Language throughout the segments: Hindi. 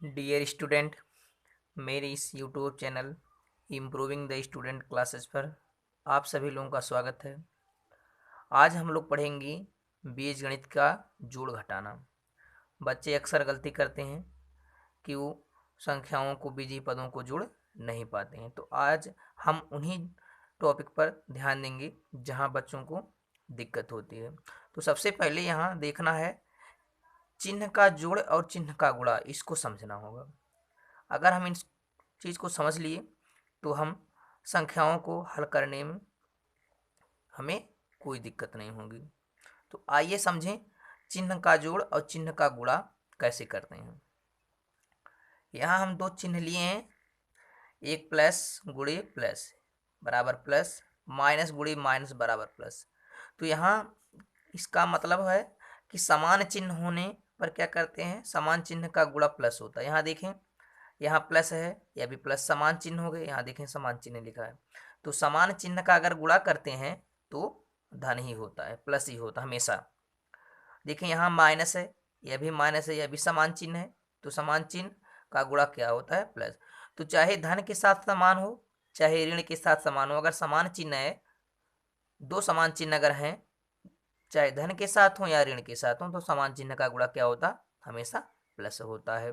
डियर स्टूडेंट, मेरे इस YouTube channel improving the student classes पर आप सभी लोगों का स्वागत है। आज हम लोग पढ़ेंगे बीजगणित का जोड़ घटाना। बच्चे अक्सर गलती करते हैं कि वो संख्याओं को बीजीय पदों को जोड़ नहीं पाते हैं, तो आज हम उन्हीं टॉपिक पर ध्यान देंगे जहां बच्चों को दिक्कत होती है। तो सबसे पहले यहाँ देखना है चिन्ह का जोड़ और चिन्ह का गुणा, इसको समझना होगा। अगर हम इन चीज़ को समझ लिए तो हम संख्याओं को हल करने में हमें कोई दिक्कत नहीं होगी। तो आइए समझें चिन्ह का जोड़ और चिन्ह का गुणा कैसे करते हैं। यहाँ हम दो चिन्ह लिए हैं, एक प्लस गुणे प्लस बराबर प्लस, माइनस गुणे माइनस बराबर प्लस। तो यहाँ इसका मतलब है कि समान चिन्ह होने पर क्या करते हैं, समान चिन्ह का गुणा प्लस होता है। यहाँ देखें, यहाँ प्लस है, यह भी प्लस, समान चिन्ह हो गए। यहाँ देखें समान चिन्ह लिखा है, तो समान चिन्ह का अगर गुणा करते हैं तो धन ही होता है, प्लस ही होता है हमेशा। देखें यहाँ माइनस है, यह भी माइनस है, यह भी समान चिन्ह है, तो समान चिन्ह का गुणा क्या होता है, प्लस। तो चाहे धन के साथ समान हो चाहे ऋण के साथ समान हो, अगर समान चिन्ह है, दो समान चिन्ह अगर हैं, चाहे धन के साथ हो या ऋण के साथ हो, तो समान चिन्ह का गुणा क्या होता, हमेशा प्लस होता है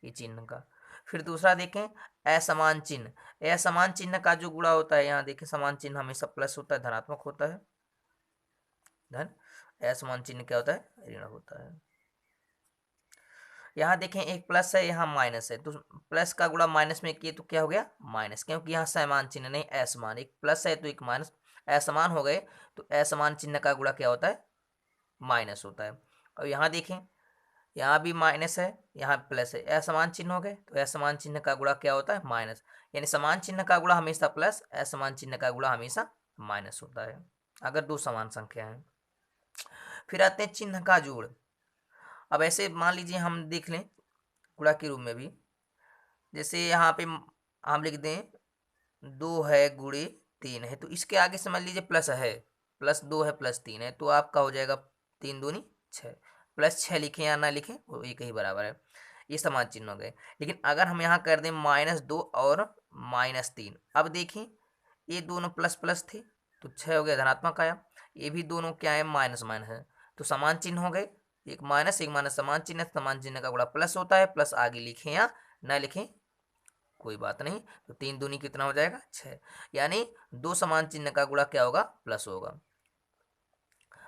ये चिन्ह का। फिर दूसरा देखें असमान चिन्ह। असमान चिन्ह का जो गुणा होता है, यहाँ देखें समान चिन्ह हमेशा प्लस होता है, धनात्मक होता है धन। असमान चिन्ह क्या होता है, ऋण होता है। यहाँ देखें एक प्लस है, यहाँ माइनस है, तो प्लस का गुणा माइनस में किए तो क्या हो गया, माइनस, क्योंकि यहाँ समान चिन्ह नहीं असमान, एक प्लस है तो एक माइनस, असमान हो गए तो असमान चिन्ह का गुणा क्या होता है, माइनस होता है। और यहाँ देखें, यहाँ भी माइनस है, यहाँ प्लस है, असमान चिन्ह हो गए तो असमान चिन्ह का गुणा क्या होता है, माइनस। यानी समान चिन्ह का गुणा हमेशा प्लस, असमान चिन्ह का गुणा हमेशा माइनस होता है अगर दो समान संख्या है। फिर आते हैं चिन्ह का जोड़। अब ऐसे मान लीजिए हम देख लें गुणा के रूप में भी, जैसे यहाँ पे हम लिख दें 2 है गुणे 3 है, तो इसके आगे समझ लीजिए प्लस है, प्लस 2 है प्लस 3 है, तो आपका हो जाएगा 3 दूनी 6। प्लस 6 लिखें या ना लिखें वो एक ही बराबर है, ये समान चिन्ह हो गए। लेकिन अगर हम यहाँ कर दें -2 और -3, अब देखें ये दोनों प्लस प्लस थे तो 6 हो गया, धनात्मक आया। ये भी दोनों क्या है, माइनस माइनस है, तो समान चिन्ह हो गए, एक माइनस समान चिन्ह, समान चिन्ह का गुणा प्लस होता है, प्लस आगे लिखें या ना लिखें कोई बात नहीं। तो 3 दूनी कितना हो जाएगा, 6। यानी दो समान चिन्ह का गुणा क्या होगा, प्लस होगा।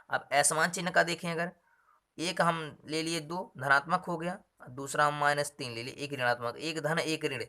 अब असमान चिन्ह का देखें, अगर एक हम ले लिए 2 धनात्मक हो गया, दूसरा हम -3 ले लिए, एक ऋणात्मक, एक धन एक ऋण,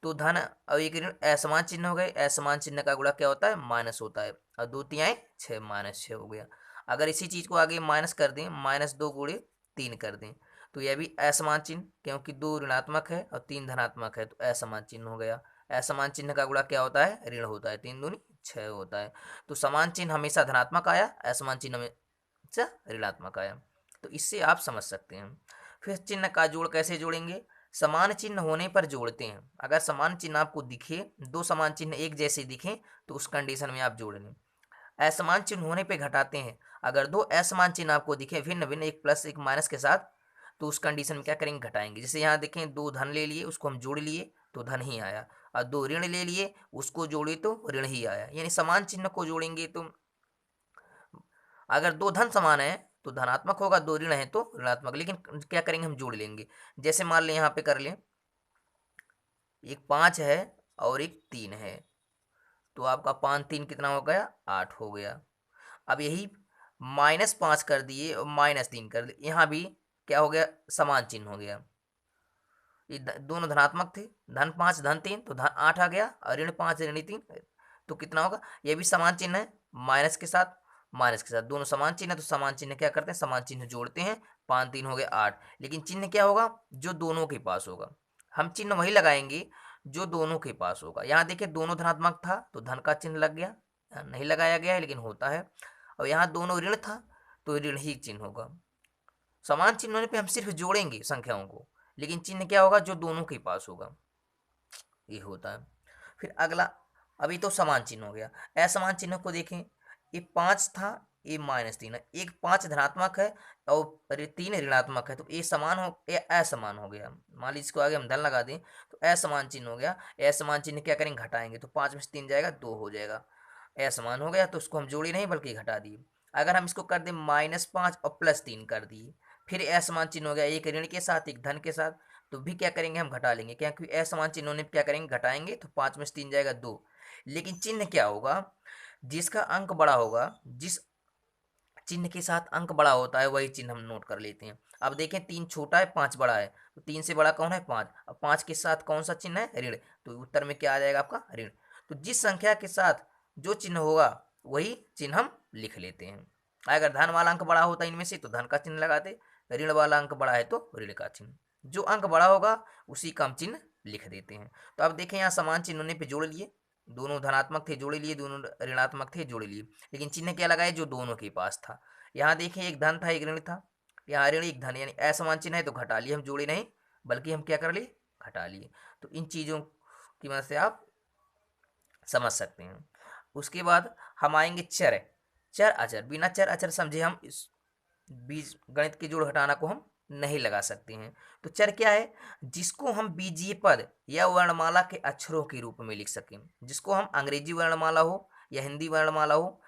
तो धन और एक ऋण असमान चिन्ह हो गए, असमान चिन्ह का गुणा क्या होता है, माइनस होता है, और 2 तिहाई 6, -6 हो गया। अगर इसी चीज़ को आगे माइनस कर दें, -2 गुणे 3 कर दें, तो यह भी असमान चिन्ह, क्योंकि 2 ऋणात्मक है और 3 धनात्मक है, तो असमान चिन्ह हो गया। असमान चिन्ह का गुणा क्या होता है, ऋण होता है, 3 दूनी 6 होता है। तो समान चिन्ह हमेशा धनात्मक आया, असमान चिन्ह हमेशा ऋणात्मक आया। तो इससे आप समझ सकते हैं। फिर चिन्ह का जोड़ कैसे जोड़ेंगे, समान चिन्ह होने पर जोड़ते हैं। अगर समान चिन्ह आपको दिखे, दो समान चिन्ह एक जैसे दिखे, तो उस कंडीशन में आप जोड़ लें। असमान चिन्ह होने पे घटाते हैं। अगर दो असमान चिन्ह आपको दिखे भिन्न भिन्न, एक प्लस एक माइनस के साथ, तो उस कंडीशन में क्या करेंगे, घटाएंगे। जैसे यहाँ देखें 2 धन ले लिए, उसको हम जोड़ लिए तो धन ही आया, और 2 ऋण ले लिए उसको जोड़े तो ऋण ही आया। यानी समान चिन्ह को जोड़ेंगे तो अगर 2 धन समान है तो धनात्मक होगा, 2 ऋण है तो ऋणात्मक। लेकिन क्या करेंगे, हम जोड़ लेंगे। जैसे मान लें यहाँ पे कर लें, एक 5 है और एक 3 है, तो आपका 5 3 कितना हो गया, 8 हो गया। अब यही -5 कर दिए और -3 कर दिए, यहाँ भी क्या हो गया, समान चिन्ह हो गया। ये दोनों धनात्मक थे, धन 5 धन 3, तो धन 8 आ गया, और ऋण 5 ऋण 3, तो कितना होगा, ये भी समान चिन्ह है, माइनस के साथ माइनस के साथ, दोनों समान चिन्ह है, तो समान चिन्ह क्या करते हैं, समान चिन्ह जोड़ते हैं। 5 3 हो गए 8, लेकिन चिन्ह क्या होगा, जो दोनों के पास होगा। हम चिन्ह वही लगाएंगे जो दोनों के पास होगा। यहाँ देखिए दोनों धनात्मक था तो धन का चिन्ह लग गया, यहाँ नहीं लगाया गया है लेकिन होता है। और यहाँ दोनों ऋण था तो ऋण ही चिन्ह होगा। समान चिन्ह होने पे हम सिर्फ जोड़ेंगे संख्याओं को, लेकिन चिन्ह क्या होगा, जो दोनों के पास होगा, ये होता है। फिर अगला, अभी तो समान चिन्ह हो गया। असमान चिन्ह को देखें, ये 5 था ए माइनस 3 है, एक 5 धनात्मक है और 3 ऋणात्मक है, तो ए समान हो ए असमान हो गया। मान लीजिए इसको आगे हम धन लगा दें तो असमान चिन्ह हो गया। असमान चिन्ह क्या करेंगे, घटाएंगे, तो 5 में से 3 जाएगा 2 हो जाएगा। असमान हो गया तो उसको हम जोड़ी नहीं बल्कि घटा दिए। अगर हम इसको कर दें -5 और +3 कर दिए, फिर असमान चिन्ह हो गया, एक ऋण के साथ एक धन के साथ, तो भी क्या करेंगे, हम घटा लेंगे, क्योंकि असमान चिन्हों ने क्या करेंगे, घटाएंगे, तो 5 में से 3 जाएगा 2। लेकिन चिन्ह क्या होगा, जिसका अंक बड़ा होगा, जिस चिन्ह के साथ अंक बड़ा होता है वही चिन्ह हम नोट कर लेते हैं। अब देखें 3 छोटा है 5 बड़ा है, तो 3 से बड़ा कौन है, 5। अब 5 के साथ कौन सा चिन्ह है, ऋण, तो उत्तर में क्या आ जाएगा आपका, ऋण। तो जिस संख्या के साथ जो चिन्ह होगा वही चिन्ह हम लिख लेते हैं। अगर धन वाला अंक बड़ा होता है इनमें से तो धन का चिन्ह लगाते, ऋण वाला अंक बड़ा है तो ऋण का चिन्ह, जो अंक बड़ा होगा उसी का हम चिन्ह लिख देते हैं। तो अब देखें यहाँ समान चिन्ह होने पे जोड़ लिए, दोनों धनात्मक थे जोड़ लिए, दोनों ऋणात्मक थे जोड़ लिए, लेकिन चिन्ह क्या लगाए, जो दोनों के पास था। यहाँ देखें एक धन था एक ऋण था, यहाँ ऋण एक धन, यानी असमान चिन्ह है तो घटा लिए, हम जोड़े नहीं बल्कि हम क्या कर लिए, घटा लिए। तो इन चीज़ों की मदद से आप समझ सकते हैं। उसके बाद हम आएंगे चर, चर अचर, बिना चर अचर समझे हम इस बीज गणित के जोड़ घटाना को हम नहीं लगा सकते हैं। तो चर क्या है, जिसको हम बीजीय पद या वर्णमाला के अक्षरों के रूप में लिख सकें, जिसको हम अंग्रेजी वर्णमाला हो या हिंदी वर्णमाला हो,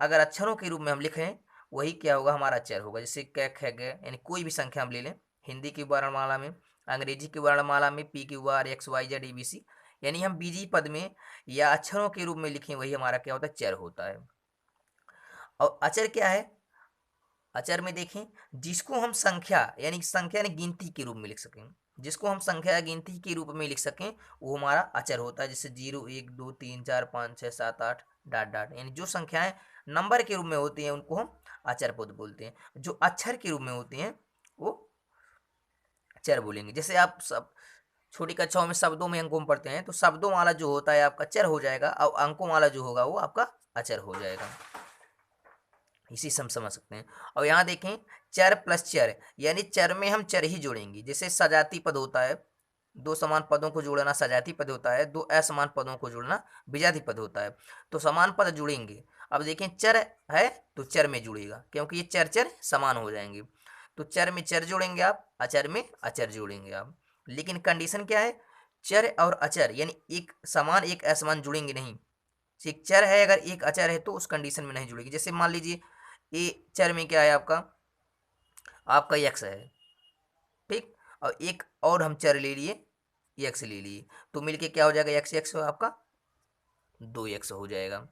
अगर अक्षरों के रूप में हम लिखें वही क्या होगा, हमारा चर होगा। जैसे क ख ग, यानी कोई भी संख्या हम ले लें, हिंदी की वर्णमाला में, अंग्रेजी की वर्णमाला में PQR XYZ ABC, यानी हम बीजीय पद में या अक्षरों के रूप में लिखें वही हमारा क्या होता है, चर होता है। और अचर क्या है, अचर में देखें जिसको हम संख्या यानी संख्या यानी गिनती के रूप में लिख सकें, जिसको हम संख्या या गिनती के रूप में लिख सकें वो हमारा अचर होता है। जैसे 0 1 2 3 4 5 6 7 8 डाट डाट, यानी जो संख्याएं नंबर के रूप में होती हैं उनको हम अचर पद बोलते हैं, जो अक्षर के रूप में होती हैं वो चर बोलेंगे। जैसे आप सब छोटी कक्षाओं में शब्दों में अंकों में पढ़ते हैं, तो शब्दों वाला जो होता है आपका चर हो जाएगा और अंकों वाला जो होगा वो आपका अचर हो जाएगा। इसी से हम समझ सकते हैं। और यहाँ देखें चर प्लस चर, यानी चर में हम चर ही जोड़ेंगे। जैसे सजाती पद होता है, दो समान पदों को जोड़ना सजाती पद होता है, दो असमान पदों को जोड़ना विजाती पद होता है। तो समान पद जुड़ेंगे। अब देखें चर है तो चर में जुड़ेगा, क्योंकि ये चर चर समान हो जाएंगे। तो चर में चर जोड़ेंगे आप, अचर में अचर जोड़ेंगे आप। लेकिन कंडीशन क्या है, चर और अचर यानी एक समान एक असमान जुड़ेंगे नहीं। एक चर है अगर एक अचर है तो उस कंडीशन में नहीं जुड़ेगी। जैसे मान लीजिए ए चर में क्या है आपका, आपका यक्स है, ठीक, और एक और हम चर ले लिए यक्स ले लिए, तो मिलके क्या हो जाएगा, यक्स यक्स आपका 2x हो जाएगा।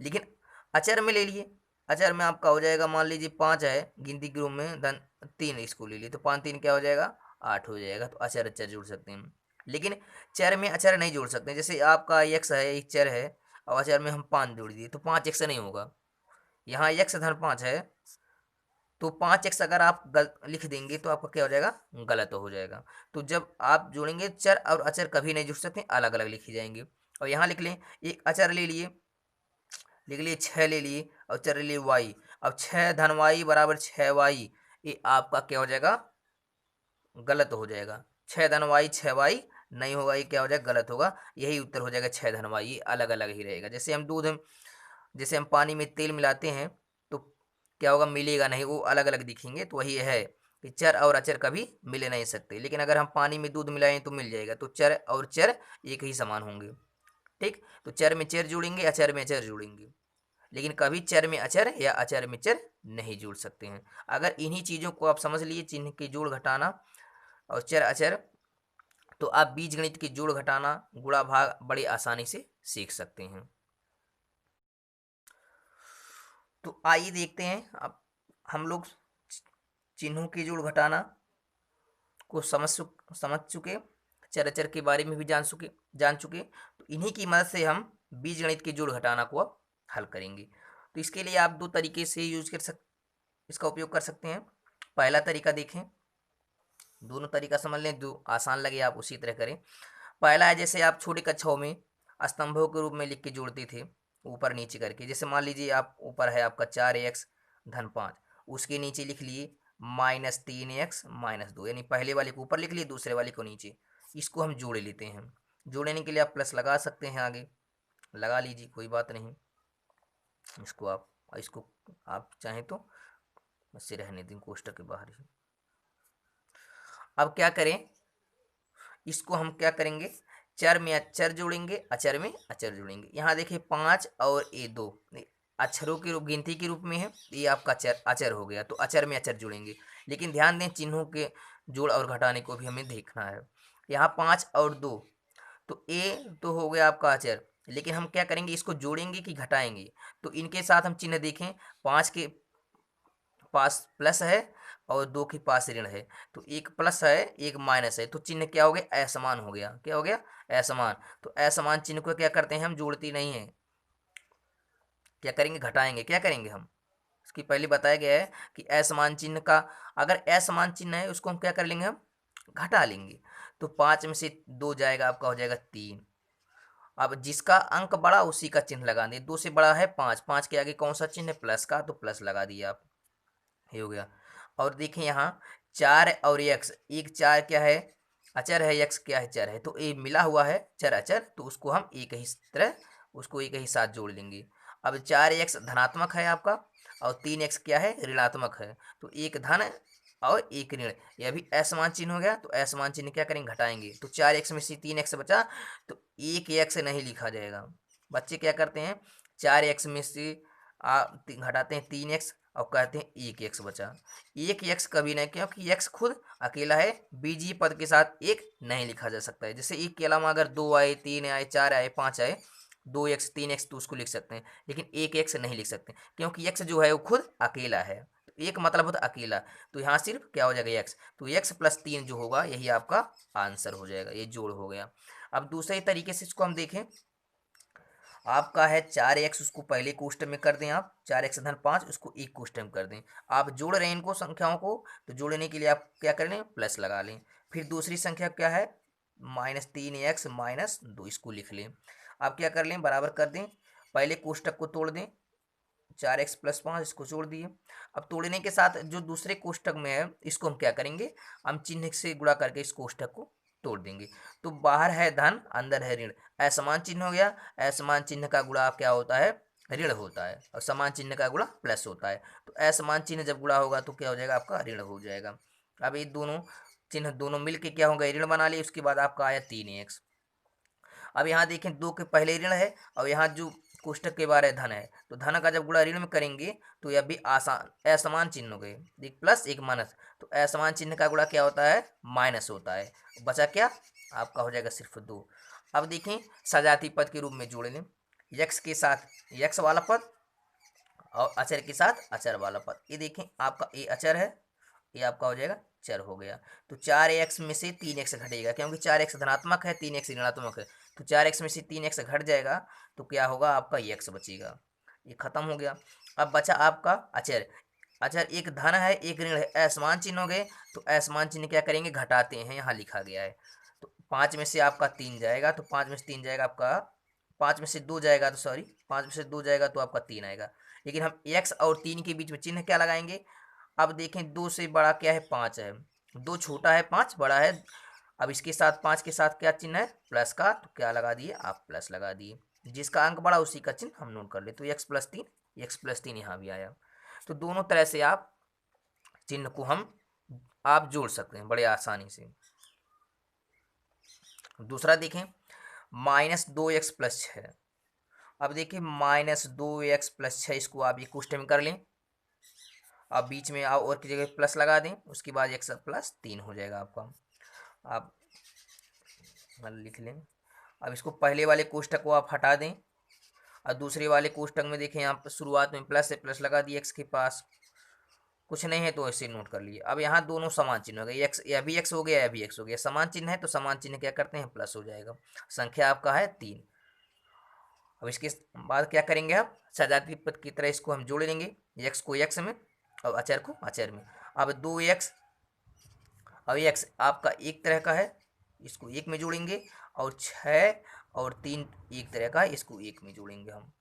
लेकिन अचर में ले लिए, अचर में आपका हो जाएगा, मान लीजिए 5 है गिनती के रूप में, धन 3 इसको ले लिए, तो 5 3 क्या हो जाएगा, 8 हो जाएगा। तो अचर अचर जोड़ सकते हैं, लेकिन चर में अचर नहीं जोड़ सकते। जैसे आपका यक्स है एक चर है और अचर में हम 5 जोड़ दिए तो 5x नहीं होगा। यहाँ यक्स धन 5 है तो 5x अगर आप लिख देंगे तो आपका क्या हो जाएगा, गलत हो जाएगा। तो जब आप जोड़ेंगे चर और अचर कभी नहीं जुड़ सकते, अलग अलग लिखी जाएंगे। और यहाँ लिख लें एक अचर ले लिए, लिख लिए 6 ले लिए और चर ले लिए y। अब 6 धन y बराबर 6y, ये आपका क्या हो जाएगा, गलत हो जाएगा। 6 धन y 6y नहीं होगा, ये क्या हो जाएगा, गलत होगा। यही उत्तर हो जाएगा 6 धन y, ये अलग अलग ही रहेगा। जैसे हम जैसे हम पानी में तेल मिलाते हैं तो क्या होगा, मिलेगा नहीं, वो अलग अलग दिखेंगे। तो वही है कि चर और अचर कभी मिले नहीं सकते, लेकिन अगर हम पानी में दूध मिलाएं तो मिल जाएगा। तो चर और चर एक ही समान होंगे, ठीक। तो चर में चर जोड़ेंगे, अचर में अचर जोड़ेंगे, लेकिन कभी चर में अचर या अचर में चर नहीं जोड़ सकते हैं। अगर इन्हीं चीज़ों को आप समझ लिए, चिन्ह के जोड़ घटाना और चर अचर, तो आप बीज गणित के जोड़ घटाना गुणा भाग बड़ी आसानी से सीख सकते हैं। तो आइए देखते हैं, अब हम लोग चिन्हों के जोड़ घटाना को समझ चुके, चर अचर के बारे में भी जान चुके। तो इन्हीं की मदद से हम बीज गणित के जोड़ घटाना को अब हल करेंगे। तो इसके लिए आप दो तरीके से इसका उपयोग कर सकते हैं। पहला तरीका देखें, दोनों तरीका समझ लें, जो आसान लगे आप उसी तरह करें। पहला है जैसे आप छोटी कक्षाओं में स्तंभों के रूप में लिख के जोड़ते थे, ऊपर नीचे करके। जैसे मान लीजिए आप ऊपर है आपका 4x धन 5, उसके नीचे लिख लिए -3x -2, यानी पहले वाले को ऊपर लिख लिए दूसरे वाले को नीचे। इसको हम जोड़ लेते हैं। जोड़ने के लिए आप प्लस लगा सकते हैं, आगे लगा लीजिए, कोई बात नहीं, इसको आप और इसको आप चाहें तो इससे रहने दें कोष्टक के बाहर ही। अब क्या करें, इसको हम क्या करेंगे, चर में अचर जोड़ेंगे, अचर में अचर जोड़ेंगे। यहाँ देखिए 5 और ए 2 अक्षरों के रूप, गिनती के रूप में है, ये आपका चर अचर हो गया, तो अचर में अचर जोड़ेंगे। लेकिन ध्यान दें चिन्हों के जोड़ और घटाने को भी हमें देखना है। यहाँ 5 और 2, तो ए तो हो गया आपका अचर, लेकिन हम क्या करेंगे, इसको जोड़ेंगे कि घटाएंगे। तो इनके साथ हम चिन्ह देखें, 5 के पास प्लस है और 2 के पास ऋण है, तो एक प्लस है एक माइनस है, तो चिन्ह क्या हो गया, असमान हो गया। क्या हो गया, असमान। तो असमान चिन्ह को क्या करते हैं हम, जोड़ती नहीं है, क्या करेंगे, घटाएंगे। क्या करेंगे हम, इसकी पहले बताया गया है कि असमान चिन्ह का, अगर असमान चिन्ह है उसको हम क्या कर लेंगे, हम घटा लेंगे। तो 5 में से 2 जाएगा, आपका हो जाएगा 3। अब जिसका अंक बड़ा उसी का चिन्ह लगा दें। 2 से बड़ा है 5, 5 के आगे कौन सा चिन्ह है, प्लस का, तो प्लस लगा दिया आप, ये हो गया। और देखें यहाँ 4 और x, एक 4 क्या है, अचर है, x क्या है, चर है, तो ये मिला हुआ है चर अचर, तो उसको हम एक ही तरह, उसको एक ही साथ जोड़ लेंगे। अब 4x धनात्मक है आपका और 3x क्या है, ऋणात्मक है, तो एक धन और एक ऋण, यह भी असमान चिन्ह हो गया। तो असमान चिन्ह क्या करेंगे, घटाएंगे। तो 4x में से 3x बचा, तो एक x नहीं लिखा जाएगा। बच्चे क्या करते हैं, 4x में से घटाते हैं 3x और कहते हैं एक एक्स बचा। एक एक्स कभी नहीं, क्योंकि एक्स खुद अकेला है, बीजीय पद के साथ एक नहीं लिखा जा सकता है। जैसे एक के अलावा अगर 2 आए, 3 आए, 4 आए, 5 आए, 2x 3x तो उसको लिख सकते हैं, लेकिन एक एक्स नहीं लिख सकते, क्योंकि एक्स जो है वो खुद अकेला है। तो एक मतलब होता है अकेला, तो यहाँ सिर्फ क्या हो जाएगा, एक्स। तो एक्स प्लस 3 जो होगा यही आपका आंसर हो जाएगा, ये जोड़ हो गया। अब दूसरे तरीके से इसको हम देखें, आपका है 4x, उसको पहले कोष्टक में कर दें आप, 4x धन 5 उसको एक कोष्टक में कर दें। आप जोड़ रहे हैं इनको संख्याओं को, तो जोड़ने के लिए आप क्या कर लें, प्लस लगा लें। फिर दूसरी संख्या क्या है, -3x -2, इसको लिख लें। आप क्या कर लें, बराबर कर दें, पहले कोष्टक को तोड़ दें, 4x + 5 इसको जोड़ दिए। अब तोड़ने के साथ जो दूसरे कोष्टक में है इसको हम क्या करेंगे, हम चिन्ह से गुणा करके इस कोष्टक को तोड़ देंगे। तो बाहर है धन, अंदर है ऋण, असमान चिन्ह हो गया। असमान चिन्ह का गुणा क्या होता है, ऋण होता है, और समान चिन्ह का गुणा प्लस होता है। तो असमान चिन्ह जब गुणा होगा तो क्या हो जाएगा, आपका ऋण हो जाएगा। अब ये दोनों चिन्ह दोनों मिलके क्या हो गए, ऋण बना लिए। उसके बाद आपका आया 3x। अब यहाँ देखें 2 के पहले ऋण है और यहाँ जो कोष्टक के बारे धन है, तो धन का जब गुणा ऋण में करेंगे तो यह भी आसान असमान चिन्ह हो गए, एक प्लस एक माइनस। तो असमान चिन्ह का गुणा क्या होता है, माइनस होता है। बचा क्या, आपका हो जाएगा सिर्फ 2। अब देखें सजाती पद के रूप में जोड़ लें, यक्स के साथ यक्स वाला पद और अचर के साथ अचर वाला पद। ये देखें आपका ए अचर है, ये आपका हो जाएगा चर हो गया। तो 4x में से 3x घटेगा, क्योंकि 4x धनात्मक है, 3x ऋणात्मक है, तो 4x में से 3x घट जाएगा, तो क्या होगा, आपका x बचेगा। ये खत्म हो गया। अब बचा आपका अचर। अचर एक धन है एक ऋण है, असमान चिन्ह हो गए, तो असमान चिन्ह क्या करेंगे, घटाते हैं, यहाँ लिखा गया है। तो 5 में से आपका 3 जाएगा, तो 5 में से 3 जाएगा आपका, 5 में से 2 जाएगा, तो सॉरी 5 में से 2 जाएगा तो आपका 3 आएगा। लेकिन हम x और 3 के बीच में चिन्ह क्या लगाएंगे। अब देखें 2 से बड़ा क्या है, 5 है, 2 छोटा है 5 बड़ा है। अब इसके साथ 5 के साथ क्या चिन्ह है, प्लस का, तो क्या लगा दिए आप, प्लस लगा दिए। जिसका अंक बड़ा उसी का चिन्ह हम नोट कर ले, तो x+3 यहाँ भी आया। तो दोनों तरह से आप चिन्ह को आप जोड़ सकते हैं बड़े आसानी से। दूसरा देखें -2x+6। अब देखिए -2x+6, इसको आप ये कोष्टक में कर लें, अब बीच में आप और की जगह प्लस लगा दें, उसके बाद x+3 हो जाएगा आपका। आप लिख लें। अब इसको पहले वाले कोष्टक को आप हटा दें और दूसरे वाले कोष्टक में देखें, यहाँ पर शुरुआत में प्लस है, प्लस लगा दिए, x के पास कुछ नहीं है तो ऐसे नोट कर लिए। अब यहाँ दोनों समान चिन्ह हो गए, एक्स यह भी एक्स हो गया, यह भी एक्स हो गया, समान चिन्ह है तो समान चिन्ह क्या करते हैं, प्लस हो जाएगा। संख्या आपका है 3। अब इसके बाद क्या करेंगे, आप सजातीय पद की तरह इसको हम जोड़ लेंगे, एक्स को एक्स में और अचर को अचर में। अब 2x, अब एक्स आपका एक तरह का है, इसको एक में जोड़ेंगे, और 6 और 3 एक तरह का है, इसको एक में जोड़ेंगे हम।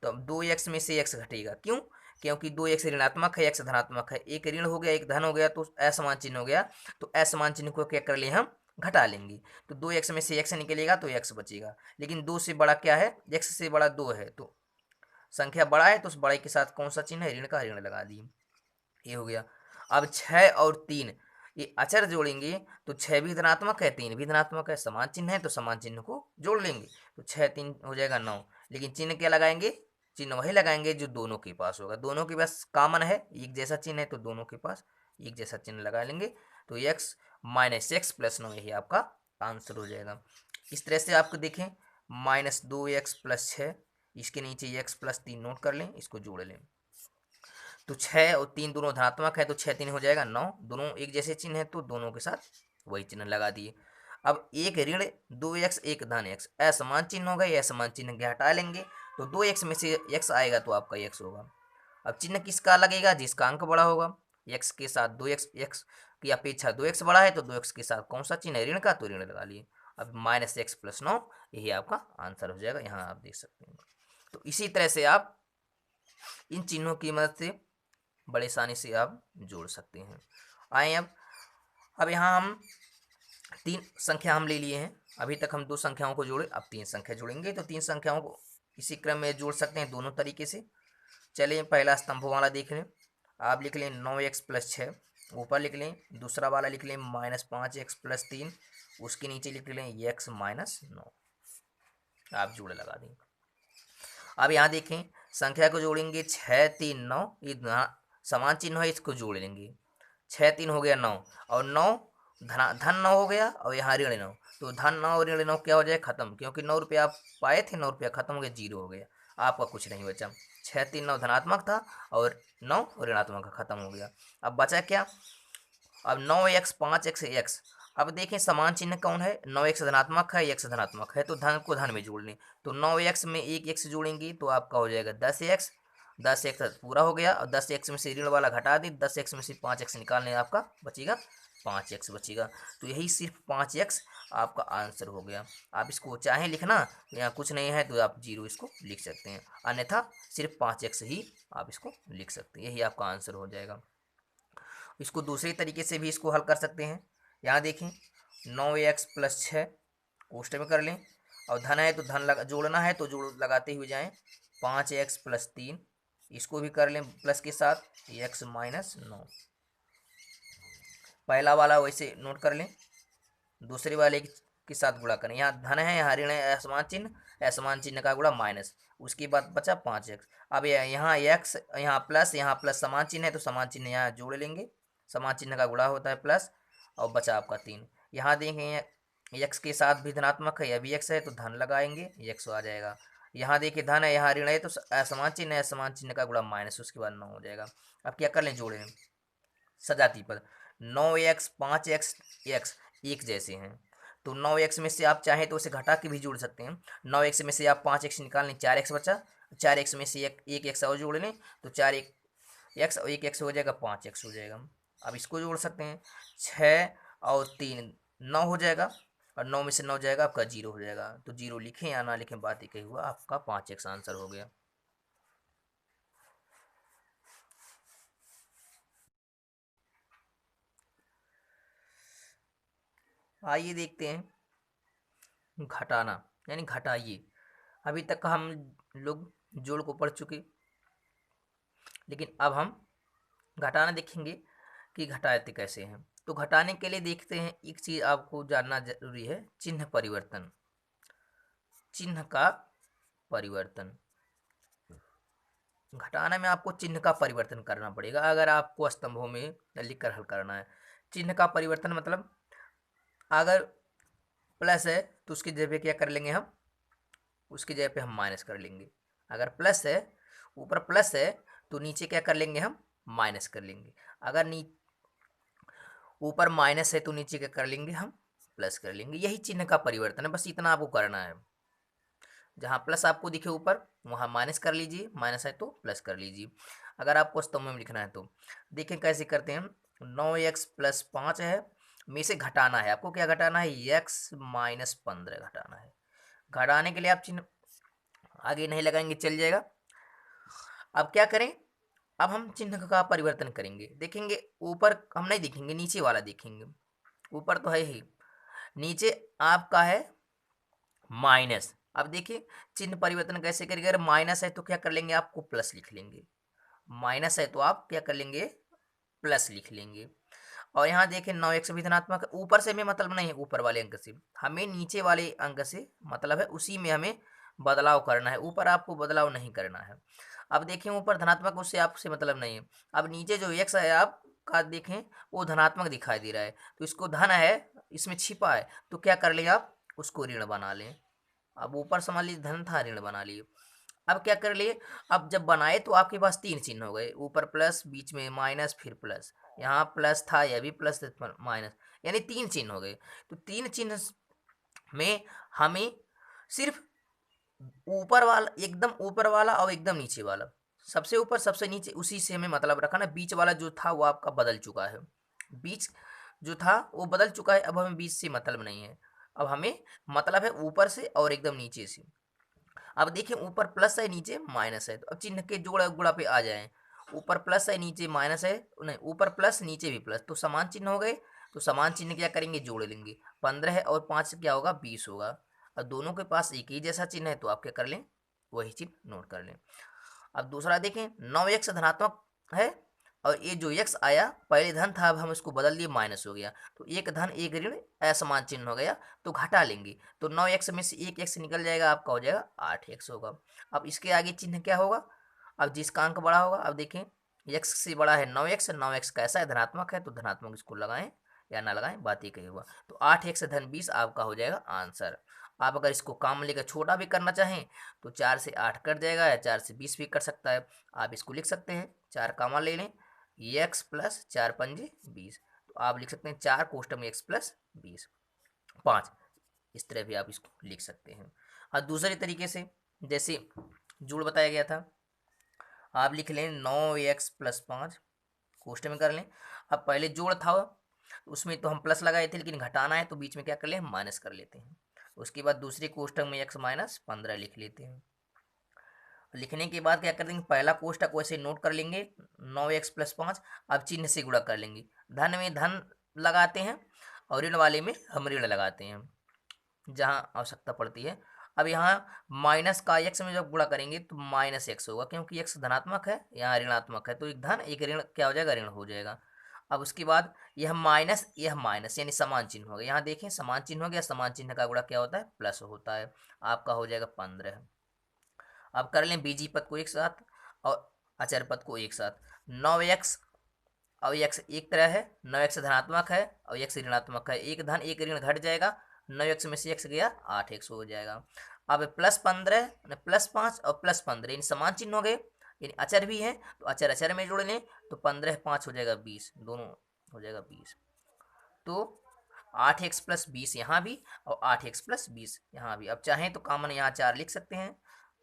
तो अब 2x में से x घटेगा, क्यों, क्योंकि 2x ऋणात्मक है, x धनात्मक है, एक ऋण हो गया एक धन हो गया, तो असमान चिन्ह हो गया। तो असमान चिन्ह को क्या कर लिए हम, घटा लेंगे। तो 2x में से x निकलेगा तो x बचेगा, लेकिन 2 से बड़ा क्या है, x से बड़ा 2 है, तो संख्या बड़ा है तो उस बड़े के साथ कौन सा चिन्ह है, ऋण का, ऋण लगा दिए, ये हो गया। अब 6 और 3 ये अचर जोड़ेंगे तो 6 भी धनात्मक है, 3 भी धनात्मक है, समान चिन्ह है तो समान चिन्ह को जोड़ लेंगे, तो 6 3 हो जाएगा 9। लेकिन चिन्ह क्या लगाएंगे, चिन्ह वही लगाएंगे जो दोनों के पास होगा, दोनों के पास कॉमन है, एक जैसा चिन्ह है तो दोनों के पास एक जैसा चिन्ह लगा लेंगे, तो x माइनस एक्स प्लस 9 यही आपका आंसर हो जाएगा। इस तरह से आपको देखें -2x प्लस 6, इसके नीचे x प्लस 3 नोट कर लें, इसको जोड़ लें, तो 6 और 3 दोनों धनात्मक है तो 6 3 हो जाएगा 9, दोनों एक जैसे चिन्ह है तो दोनों के साथ वही चिन्ह लगा दिए। अब एक ऋण 2x एक धन x, असमान चिन्ह होगा, ये असमान चिन्ह के हटा लेंगे तो 2x में से x आएगा तो आपका x होगा। अब चिन्ह किसका लगेगा, जिसका अंक बड़ा होगा, x के साथ 2x, x की अपेक्षा 2x बड़ा है तो 2x के साथ कौन सा चिन्ह है, ऋण का, तो ऋण लगा लिए। अब -x प्लस 9 यही आपका आंसर हो जाएगा, यहाँ आप देख सकते हैं। तो इसी तरह से आप इन चिन्हों की मदद से बड़े आसानी से आप जोड़ सकते हैं। आए अब यहाँ हम 3 संख्या हम ले लिए हैं, अभी तक हम 2 संख्याओं को जोड़े, अब 3 संख्या जोड़ेंगे, तो 3 संख्याओं को इसी क्रम में जोड़ सकते हैं दोनों तरीके से। चलिए पहला स्तंभों वाला देख लें, आप लिख लें 9x प्लस 6 ऊपर लिख लें, दूसरा वाला लिख लें -5x प्लस 3, उसके नीचे लिख लें x माइनस 9, आप जोड़ लगा दें। अब यहाँ देखें संख्या को जोड़ेंगे 6 3 9, ये समान चिन्ह है, इसको जोड़ लेंगे, 6 3 हो गया 9 और 9 धन 9 हो गया और यहाँ ऋण 9, तो धन 9 और ऋण 9 क्या हो जाए, खत्म, क्योंकि 9 रुपये आप पाए थे, 9 रुपया खत्म हो गया, 0 हो गया, आपका कुछ नहीं बचा। 6 3 9 धनात्मक था और 9 ऋणात्मक का खत्म हो गया। अब बचा क्या, अब 9x 5x x, अब देखें समान चिन्ह कौन है, 9x धनात्मक है, x धनात्मक है, तो धन को धन में जोड़ लें, तो 9x में एक x जोड़ेंगे तो आपका हो जाएगा 10x, 10x पूरा हो गया, और 10x में से ऋण वाला घटा दें, 10x में से 5x निकालने आपका बचेगा 5x बचेगा, तो यही सिर्फ 5x आपका आंसर हो गया। आप इसको चाहें लिखना, यहाँ कुछ नहीं है तो आप 0 इसको लिख सकते हैं, अन्यथा सिर्फ 5x ही आप इसको लिख सकते हैं, यही आपका आंसर हो जाएगा। इसको दूसरे तरीके से भी इसको हल कर सकते हैं, यहाँ देखें 9x प्लस 6 कोष्टक में कर लें, और धन है तो धन जोड़ना है तो जोड़ लगाते हुए जाएं, 5x प्लस 3, इसको भी कर लें प्लस के साथ, x माइनस 9, पहला वाला वैसे नोट कर लें, दूसरे वाले के साथ गुणा करें, यहाँ धन है यहाँ ऋण है, असमान चिन्ह का गुणा माइनस, उसके बाद बचा 5x। अब यहाँ x यहाँ प्लस समान चिन्ह है तो समान चिन्ह यहाँ जोड़ लेंगे, समान चिन्ह का गुणा होता है प्लस, और बचा आपका 3। यहाँ देखें x के साथ भी धनात्मक है, यह भी x है तो धन लगाएंगे, x आ जाएगा। यहाँ देखिए धन है यहाँ ऋण है तो असमान चिन्ह है, असमान चिन्ह का गुणा माइनस, उसके बाद 9 हो जाएगा। अब क्या कर लें, जोड़े सजाती पद, 9x 5x x एक जैसे हैं, तो 9x में से आप चाहें तो उसे घटा के भी जोड़ सकते हैं, 9x में से आप 5x निकाल लें, 4x बचा, 4x में से एक x और जोड़ लें तो 4x और 1x हो जाएगा, 5x हो जाएगा। अब इसको जोड़ सकते हैं, 6 और 3 9 हो जाएगा, और 9 में से 9 जाएगा आपका 0 हो जाएगा, तो 0 लिखें या ना लिखें बात ही कही हुआ, आपका 5x आंसर हो गया। आइए देखते हैं घटाना, यानी घटाइए। अभी तक हम लोग जोड़ को पढ़ चुके, लेकिन अब हम घटाना देखेंगे कि घटाते कैसे हैं। तो घटाने के लिए देखते हैं, एक चीज़ आपको जानना जरूरी है, चिन्ह परिवर्तन, चिन्ह का परिवर्तन। घटाना में आपको चिन्ह का परिवर्तन करना पड़ेगा, अगर आपको स्तंभों में लिखकर हल करना है। चिन्ह का परिवर्तन मतलब अगर प्लस है तो उसकी जगह क्या कर लेंगे हम, उसकी जगह पे हम माइनस कर लेंगे। अगर प्लस है, ऊपर प्लस है तो नीचे क्या कर लेंगे हम, माइनस कर लेंगे। अगर ऊपर माइनस है तो नीचे क्या कर लेंगे हम, प्लस कर लेंगे। यही चिन्ह का परिवर्तन है, बस इतना आपको करना है। जहाँ प्लस आपको दिखे ऊपर वहाँ माइनस कर लीजिए, माइनस है तो प्लस कर लीजिए। अगर आपको स्तंभ में लिखना है तो देखें कैसे करते हैं। 9x प्लस 5 है, में से घटाना है, आपको क्या घटाना है, x माइनस 15 घटाना है। घटाने के लिए आप चिन्ह आगे नहीं लगाएंगे, चल जाएगा। अब क्या करें, अब हम चिन्ह का परिवर्तन करेंगे, देखेंगे ऊपर हम नहीं देखेंगे, नीचे वाला देखेंगे। ऊपर तो है ही, नीचे आपका है माइनस, अब देखिए चिन्ह परिवर्तन कैसे करेंगे, अगर माइनस है तो क्या कर लेंगे, आपको प्लस लिख लेंगे, माइनस है तो आप क्या कर लेंगे, प्लस लिख लेंगे। और यहाँ देखें 9x भी धनात्मक है, ऊपर से हमें मतलब नहीं है, ऊपर वाले अंक से हमें नीचे वाले अंक से मतलब है, उसी में हमें बदलाव करना है, ऊपर आपको बदलाव नहीं करना है। अब देखें ऊपर धनात्मक, उससे आपसे मतलब नहीं है। अब नीचे जो x है आपका देखें वो धनात्मक दिखाई दे रहा है, तो इसको धन है, इसमें छिपा है, तो क्या कर लें आप, उसको ऋण बना लें। अब ऊपर समझ लीजिए धन था, ऋण बना लिए। अब क्या कर लिए, अब जब बनाए तो आपके पास तीन चिन्ह हो गए, ऊपर प्लस, बीच में माइनस, फिर प्लस, यहाँ प्लस था, यह भी प्लस माइनस, यानी तीन चिन्ह हो गए। तो तीन चिन्ह में हमें सिर्फ ऊपर वाला, एकदम ऊपर वाला और एकदम नीचे वाला, सबसे ऊपर सबसे नीचे, उसी से हमें मतलब रखना। बीच वाला जो था वो आपका बदल चुका है, बीच जो था वो बदल चुका है, अब हमें बीच से मतलब नहीं है, अब हमें मतलब है ऊपर से और एकदम नीचे से। अब देखिए ऊपर प्लस है, नीचे माइनस है, तो अब चिन्ह के जोड़ा गुणा पे आ जाए, ऊपर प्लस है, नीचे माइनस है, नहीं ऊपर प्लस नीचे भी प्लस, तो समान चिन्ह हो गए। तो समान चिन्ह क्या करेंगे, जोड़ लेंगे, 15 है और 5 क्या होगा, 20 होगा। और दोनों के पास एक ही जैसा चिन्ह है, तो आप क्या कर लें, वही चिन्ह नोट कर लें। अब दूसरा देखें, 9x धनात्मक है और ये जो x आया पहले धन था, अब हम इसको बदल दिए माइनस हो गया, तो एक धन एक ऋण असमान चिन्ह हो गया, तो घटा लेंगे, तो 9x में से एक x निकल जाएगा, आपका हो जाएगा 8x होगा। अब इसके आगे चिन्ह क्या होगा, अब जिसका अंक बड़ा होगा, अब देखें x से बड़ा है 9x, 9x कैसा है, धनात्मक है, तो धनात्मक इसको लगाएं या ना लगाएं, बात ही कही हुआ। तो 8x धन 20 आपका हो जाएगा आंसर। आप अगर इसको काम लेकर छोटा भी करना चाहें तो 4 से 8 कट जाएगा, या 4 से 20 भी कर सकता है। आप इसको लिख सकते हैं, 4 कामा ले लें, x प्लस 4 पंजे 20, तो आप लिख सकते हैं 4 कोष्टक में x प्लस 20 5, इस तरह भी आप इसको लिख सकते हैं। और दूसरे तरीके से जैसे जोड़ बताया गया था, आप लिख लें 9x प्लस 5, कोष्टक में कर लें। अब पहले जोड़ था उसमें तो हम प्लस लगाए थे, लेकिन घटाना है तो बीच में क्या कर लें, माइनस कर लेते हैं। उसके बाद दूसरे कोष्टक में x माइनस 15 लिख लेते हैं। लिखने के बाद क्या कर देंगे, पहला कोष्टक वैसे नोट कर लेंगे 9x प्लस 5, अब चिन्ह से गुणा कर लेंगे, धन में धन लगाते हैं और ऋण वाले में हम ऋण लगाते हैं जहाँ आवश्यकता पड़ती है। अब यहाँ माइनस का x में जब गुणा करेंगे तो माइनस x होगा, क्योंकि x धनात्मक है, यहाँ ऋणात्मक है, तो एक धन एक ऋण क्या हो जाएगा, ऋण हो जाएगा। अब उसके बाद यह माइनस यानी समान चिन्ह हो गया, यहाँ देखें समान चिन्ह हो गया, समान चिन्ह का गुणा क्या होता है, प्लस होता है, आपका हो जाएगा 15। अब कर लें बीजी पद को एक साथ और अचर पद को एक साथ, 9x और x एक तरह है, 9x धनात्मक है और x ऋणात्मक है, एक धन एक ऋण घट जाएगा, 9x में से x गया 8x हो जाएगा। अब प्लस 15 प्लस 5 और प्लस 15 इन समान चिन्ह हो गए, इन अचर भी हैं, तो अचर अचर में जोड़ लें, तो 15 5 हो जाएगा 20, दोनों हो जाएगा 20। तो 8x प्लस 20 यहाँ भी और 8x प्लस 20 यहाँ भी। अब चाहें तो कॉमन यहाँ 4 लिख सकते हैं,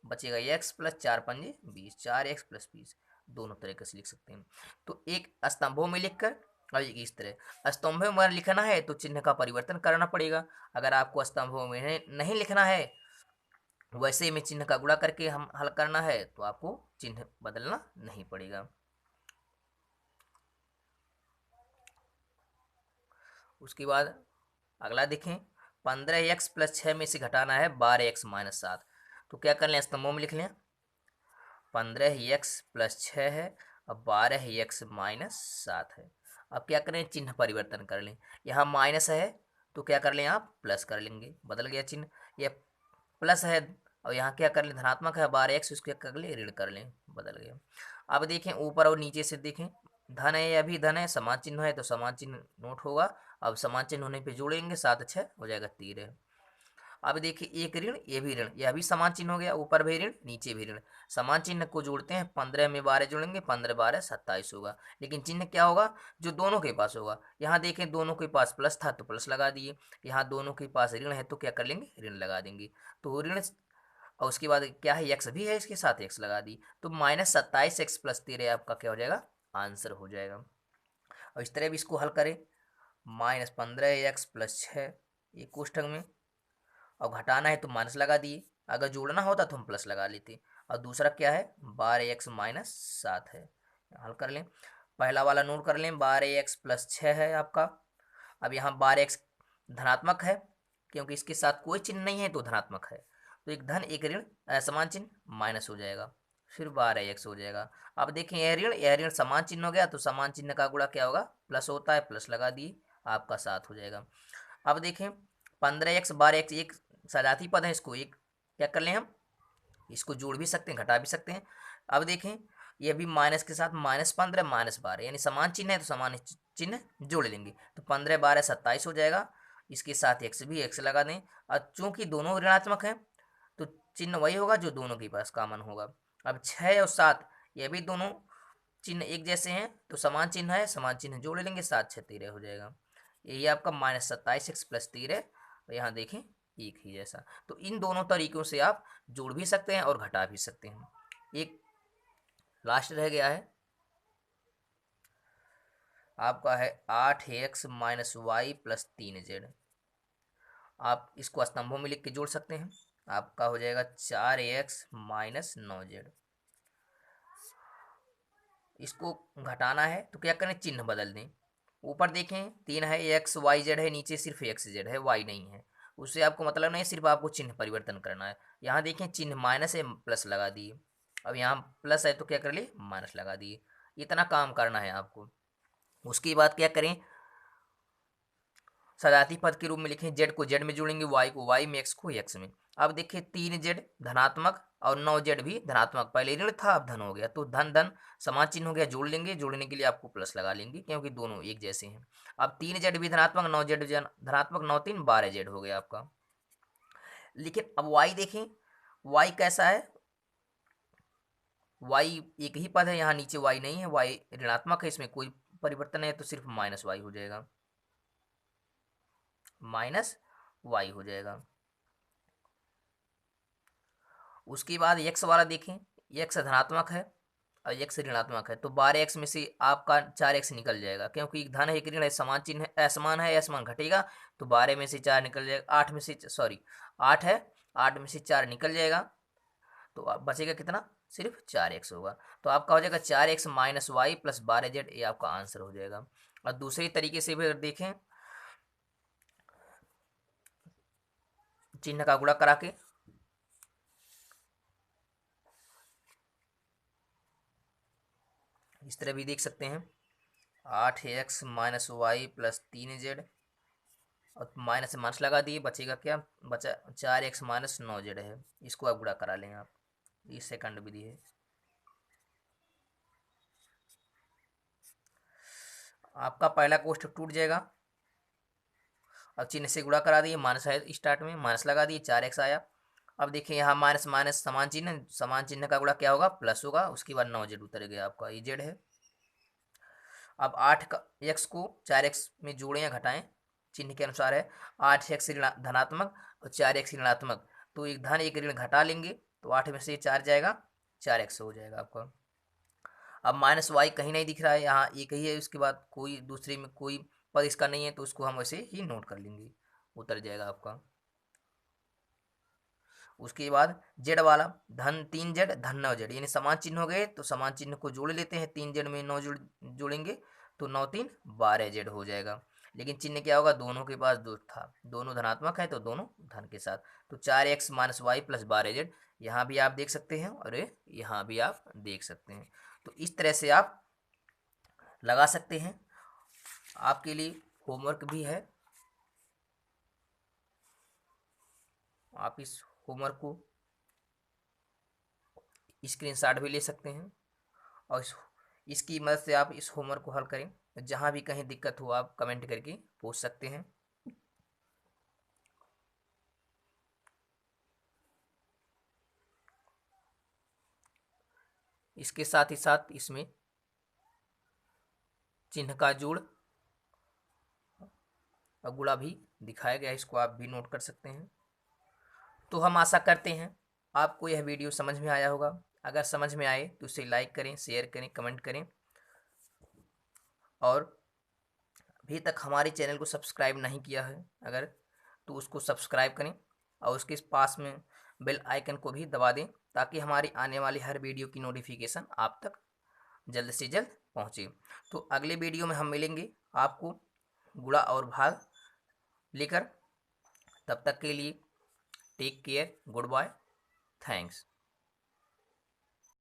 बचेगा x प्लस 4 पंजे 20, 4x प्लस 20, दोनों तरीके से लिख सकते हैं। तो एक स्तंभों में लिखकर और एक इस तरह, स्तंभों में लिखना है तो चिन्ह का परिवर्तन करना पड़ेगा, अगर आपको स्तंभों में नहीं लिखना है, वैसे में चिन्ह का गुणा करके हम हल करना है, तो आपको चिन्ह बदलना नहीं पड़ेगा। उसके बाद अगला देखें, 15x प्लस 6 में से घटाना है 12x माइनस 7, तो क्या कर लें, स्तंभों में लिख लें, 15x प्लस 6 है और 12x माइनस 7 है। अब क्या करें, चिन्ह परिवर्तन कर लें, यहाँ माइनस है तो क्या कर लें, आप प्लस कर लेंगे, बदल गया चिन्ह, यह प्लस है और यहाँ क्या कर लें, धनात्मक है 12x, उसके कर लें ऋण कर लें, बदल गया। अब देखें ऊपर और नीचे से देखें, धन है या भी धन है, समान चिन्ह है तो समान चिन्ह नोट होगा, अब समान चिन्ह होने पे जोड़ेंगे, 7 6 हो जाएगा 13। अब देखिए एक ऋण ये भी ऋण, यह भी समान चिन्ह हो गया, ऊपर भी ऋण नीचे भी ऋण, समान चिन्ह को जोड़ते हैं, 15 में 12 जोड़ेंगे, 15 12 27 होगा, लेकिन चिन्ह क्या होगा, जो दोनों के पास होगा। यहाँ देखें दोनों के पास प्लस था तो प्लस लगा दिए, यहाँ दोनों के पास ऋण है तो क्या कर लेंगे, ऋण लगा देंगे, तो ऋण और उसके बाद क्या है, एक्स भी है, इसके साथ एक्स लगा दी, तो माइनस 27x प्लस 13 आपका क्या हो जाएगा, आंसर हो जाएगा। और इस तरह भी इसको हल करें, माइनस 15x प्लस 6 एक कोष्ठक में, और घटाना है तो माइनस लगा दिए, अगर जोड़ना होता तो हम प्लस लगा लेते। और दूसरा क्या है, 12x माइनस 7 है, हल कर लें, पहला वाला नोट कर लें, 12x प्लस 6 है आपका। अब यहाँ 12x धनात्मक है, क्योंकि इसके साथ कोई चिन्ह नहीं है तो धनात्मक है, तो एक धन एक ऋण असमान चिन्ह माइनस हो जाएगा, फिर 12x हो जाएगा। अब देखें यह ऋण समान चिन्ह हो गया, तो समान चिन्ह का गुणा क्या होगा, प्लस होता है, प्लस लगा दिए, आपका 7 हो जाएगा। अब देखें 15x 12x एक सजाती पद है, इसको एक क्या कर लें हम, इसको जोड़ भी सकते हैं, घटा भी सकते हैं। अब देखें ये भी माइनस के साथ -15 -12 यानी समान चिन्ह है, तो समान चिन्ह जोड़ लेंगे, तो 15 12 27 हो जाएगा। इसके साथ x भी x लगा दें, और चूंकि दोनों ऋणात्मक हैं तो चिन्ह वही होगा जो दोनों के पास कॉमन होगा। अब 6 और 7 ये भी दोनों चिन्ह एक जैसे हैं, तो समान चिन्ह है, समान चिन्ह जोड़ लेंगे, 7 6 13 हो जाएगा। यही आपका -27x + 13, तो यहाँ देखें एक ही जैसा। तो इन दोनों तरीकों से आप जोड़ भी सकते हैं और घटा भी सकते हैं। एक लास्ट रह गया है आपका, है 8x - y + 3z। आप इसको स्तंभों में लिख के जोड़ सकते हैं, आपका हो जाएगा 4x - 9z। इसको घटाना है तो क्या करें, चिन्ह बदल दें। ऊपर देखें 3 है, x y z है, नीचे सिर्फ x z है, y नहीं है, उससे आपको मतलब नहीं, सिर्फ आपको चिन्ह परिवर्तन करना है। यहाँ देखें चिन्ह माइनस है, प्लस लगा दिए। अब यहाँ प्लस है तो क्या कर लिए, माइनस लगा दिए। इतना काम करना है आपको। उसके बाद क्या करें, सजाती पद के रूप में लिखें, जेड को जेड में जोड़ेंगे, वाई को वाई में, एक्स को एक्स में। अब देखिए 3z धनात्मक और 9z भी धनात्मक, पहले ऋण था अब धन हो गया, तो धन धन समान चिन्ह हो गया, जोड़ लेंगे, जोड़ने के लिए आपको प्लस लगा लेंगे क्योंकि दोनों एक जैसे हैं। अब 3z भी धनात्मक, 9z धनात्मक, 9 3 12z हो गया आपका। लेकिन अब y देखें, y कैसा है, y एक ही पद है, यहाँ नीचे y नहीं है, y ऋणात्मक है, इसमें कोई परिवर्तन है, तो सिर्फ -y हो जाएगा, -y हो जाएगा। उसके बाद x वाला देखें, x धनात्मक है और x ऋणात्मक है, तो 12x में से आपका 4x निकल जाएगा, क्योंकि एक धन है एक ऋण है, समान चिन्ह है, असमान है, असमान घटेगा, तो 12 में से 4 निकल जाएगा, 8 में से 8 है, 8 में से 4 निकल जाएगा, तो आप बचेगा कितना, सिर्फ 4x होगा। तो आपका हो जाएगा 4x - y + 12z, ये आपका आंसर हो जाएगा। और दूसरे तरीके से भी अगर देखें, चिन्ह का गुणा करा के, इस तरह भी देख सकते हैं, 8x - y + 3z, और माइनस से माइनस लगा दिए, बचेगा क्या, बचा 4x - 9z है, इसको आप गुणा करा लें आप, ये सेकंड विधि है। आपका पहला कोष्ठक टूट जाएगा, अब चिन्ह से गुणा करा दिए, माइनस है स्टार्ट में, माइनस लगा दिए, 4x आया। अब देखिए यहाँ माइनस माइनस समान चिन्ह, समान चिन्ह का गुणा क्या होगा, प्लस होगा, उसके बाद 9z उतर गया, आपका ये z है। अब 8 का x को 4x में जोड़ें या घटाएं, चिन्ह के अनुसार है, 8x धनात्मक और 4x ऋणात्मक, तो एक धन एक ऋण घटा लेंगे, तो 8 में से 4 जाएगा, 4x हो जाएगा आपका। अब -y कहीं नहीं दिख रहा है, यहाँ एक ही है, उसके बाद कोई दूसरे में कोई पद इसका नहीं है, तो उसको हम वैसे ही नोट कर लेंगे, उतर जाएगा आपका। उसके बाद जेड वाला, धन 3z धन 9z, यानी समान चिन्ह हो गए, तो समान चिन्ह को जोड़ लेते हैं, 3z में 9 जोड़ेंगे, तो 9 3 12z हो जाएगा। लेकिन चिन्ह क्या होगा, दोनों के पास दो था, दोनों धनात्मक है, तो दोनों धन के साथ, तो 4x - y + 12z, यहाँ भी आप देख सकते हैं और यहाँ भी आप देख सकते हैं। तो इस तरह से आप लगा सकते हैं। आपके लिए होमवर्क भी है, आप इस होमवर्क को स्क्रीनशॉट भी ले सकते हैं, और इसकी मदद से आप इस होमवर्क को हल करें। जहाँ भी कहीं दिक्कत हो आप कमेंट करके पूछ सकते हैं। इसके साथ ही साथ इसमें चिन्ह का जोड़ और गुणा भी दिखाया गया है, इसको आप भी नोट कर सकते हैं। तो हम आशा करते हैं आपको यह वीडियो समझ में आया होगा। अगर समझ में आए तो इसे लाइक करें, शेयर करें, कमेंट करें, और अभी तक हमारे चैनल को सब्सक्राइब नहीं किया है अगर, तो उसको सब्सक्राइब करें और उसके पास में बेल आइकन को भी दबा दें, ताकि हमारी आने वाली हर वीडियो की नोटिफिकेशन आप तक जल्द से जल्द पहुँचे। तो अगले वीडियो में हम मिलेंगे आपको गुणा और भाग लेकर, तब तक के लिए take care, good bye, thanks.